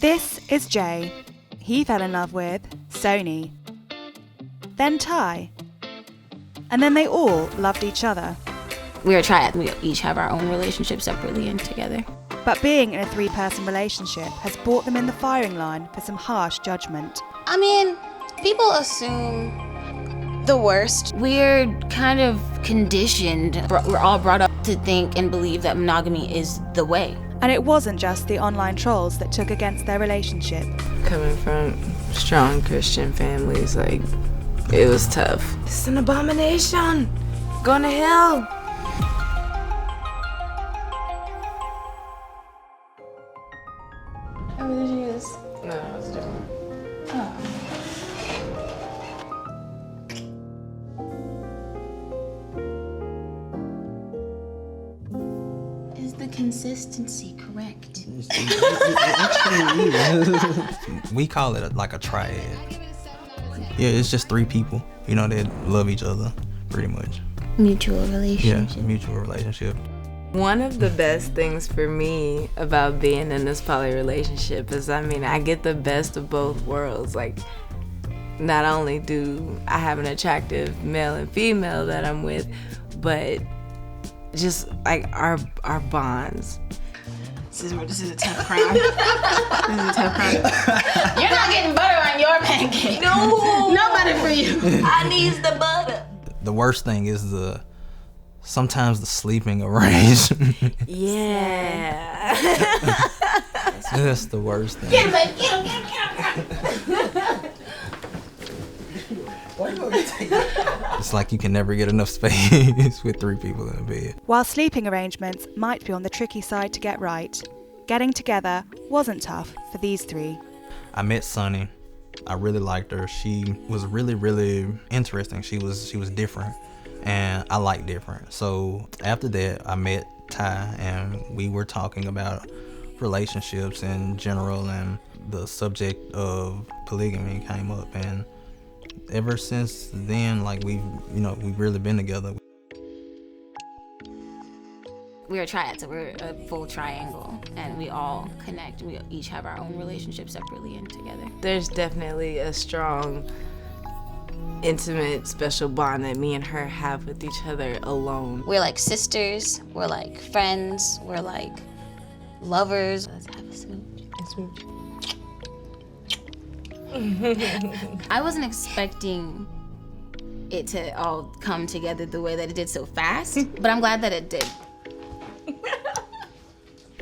This is Jay. He fell in love with Sony. Then Ty. And then they all loved each other. We're a triad. We each have our own relationship separately and together. But being in a 3-person relationship has brought them in the firing line for some harsh judgment. I mean, people assume the worst. We're kind of conditioned. We're all brought up to think and believe that monogamy is the way. And it wasn't just the online trolls that took against their relationship. Coming from strong Christian families, like, it was tough. It's an abomination. Going to hell. Oh, did you use? No, I was different. Is the consistency correct? We call it like a triad. Yeah, it's just 3 people, you know, that love each other, pretty much. Mutual relationship. Yeah, mutual relationship. One of the best things for me about being in this poly relationship is, I get the best of both worlds. Like, not only do I have an attractive male and female that I'm with, but just like our bonds. This is a tough crime. This is a tough crime. You're not getting butter on your pancake. No butter for you. I need the butter. The worst thing is sometimes the sleeping arrangement. Yeah. That's the worst thing. Get him, baby. Get him. It's like you can never get enough space with 3 people in a bed. While sleeping arrangements might be on the tricky side to get right, getting together wasn't tough for these 3. I met Sony. I really liked her. She was really, really interesting. She was different, and I like different. So after that, I met Ty, and we were talking about relationships in general, and the subject of polygamy came up, and ever since then, like, we've really been together. We're a triad, so we're a full triangle, and we all connect. We each have our own relationship separately and together. There's definitely a strong, intimate, special bond that me and her have with each other alone. We're like sisters. We're like friends. We're like lovers. Let's have a smooch. I wasn't expecting it to all come together the way that it did so fast, but I'm glad that it did.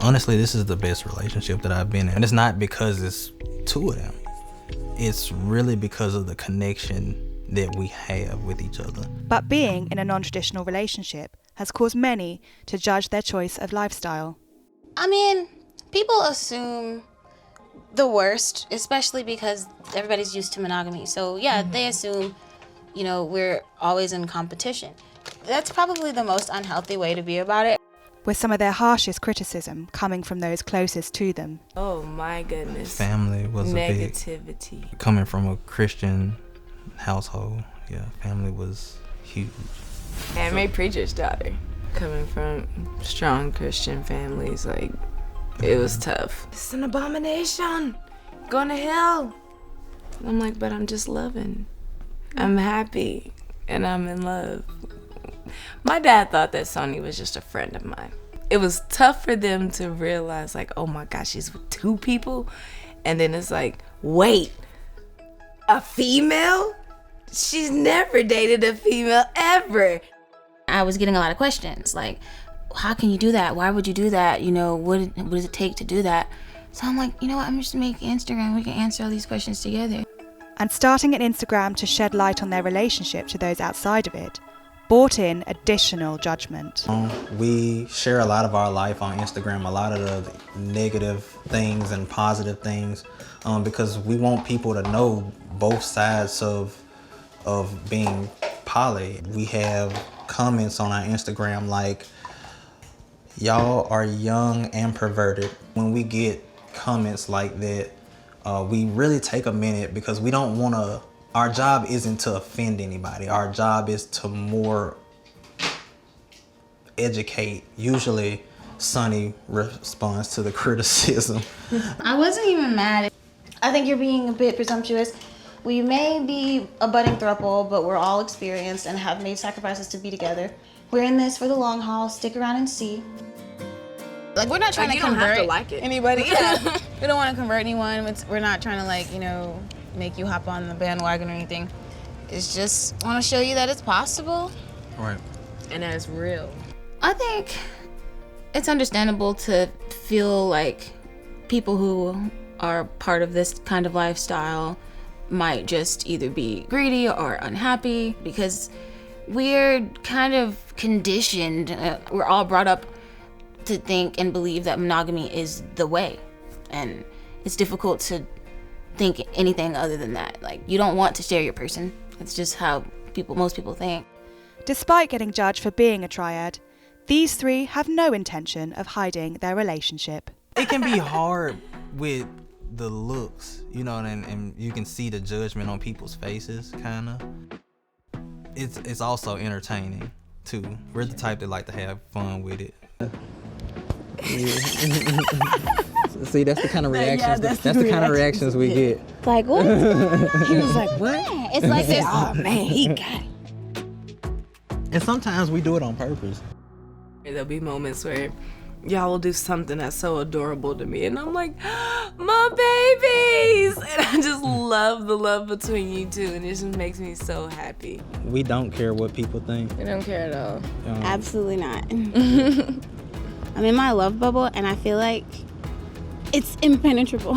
Honestly, this is the best relationship that I've been in. And it's not because it's 2 of them. It's really because of the connection that we have with each other. But being in a non-traditional relationship has caused many to judge their choice of lifestyle. I mean, people assume the worst, especially because everybody's used to monogamy. So yeah, they assume, we're always in competition. That's probably the most unhealthy way to be about it. With some of their harshest criticism coming from those closest to them. Oh my goodness. Family was negativity. Coming from a Christian household, yeah, family was huge. And my preacher's daughter. Coming from strong Christian families, like, it was tough. It's an abomination. Going to hell. I'm like, but I'm just loving. I'm happy, and I'm in love. My dad thought that Sony was just a friend of mine. It was tough for them to realize, like, oh my gosh, she's with 2 people. And then it's like, wait, a female? She's never dated a female ever. I was getting a lot of questions, like, how can you do that? Why would you do that? What does it take to do that? So I'm like, what? I'm just making Instagram. We can answer all these questions together. And starting an Instagram to shed light on their relationship to those outside of it brought in additional judgment. We share a lot of our life on Instagram, a lot of the negative things and positive things, because we want people to know both sides of being poly. We have comments on our Instagram like, y'all are young and perverted. When we get comments like that, we really take a minute, because we don't want to, our job isn't to offend anybody. Our job is to more educate, usually Sony responds to the criticism. I wasn't even mad. I think you're being a bit presumptuous. We may be a budding throuple, but we're all experienced and have made sacrifices to be together. We're in this for the long haul. Stick around and see. Like, we're not trying to convert anybody. Yeah. We don't want to convert anyone. We're not trying to, like, you know, make you hop on the bandwagon or anything. It's just want to show you that it's possible. Right. And that it's real. I think it's understandable to feel like people who are part of this kind of lifestyle might just either be greedy or unhappy, because we're kind of conditioned. We're all brought up to think and believe that monogamy is the way, and it's difficult to think anything other than that. Like, you don't want to share your person. It's just how most people think. Despite getting judged for being a triad, these three have no intention of hiding their relationship. It can be hard with the looks, you know, and you can see the judgment on people's faces, kind of. It's also entertaining too. We're the type that like to have fun with it. See, that's the kind of reactions. That's the kind of reactions we get. Like, what? He was like, what? It's like this. Oh man, he got it. And sometimes we do it on purpose. There'll be moments where y'all will do something that's so adorable to me, and I'm like, my babies! And I just love the love between you two, and it just makes me so happy. We don't care what people think. We don't care at all. Absolutely not. I'm in my love bubble, and I feel like it's impenetrable.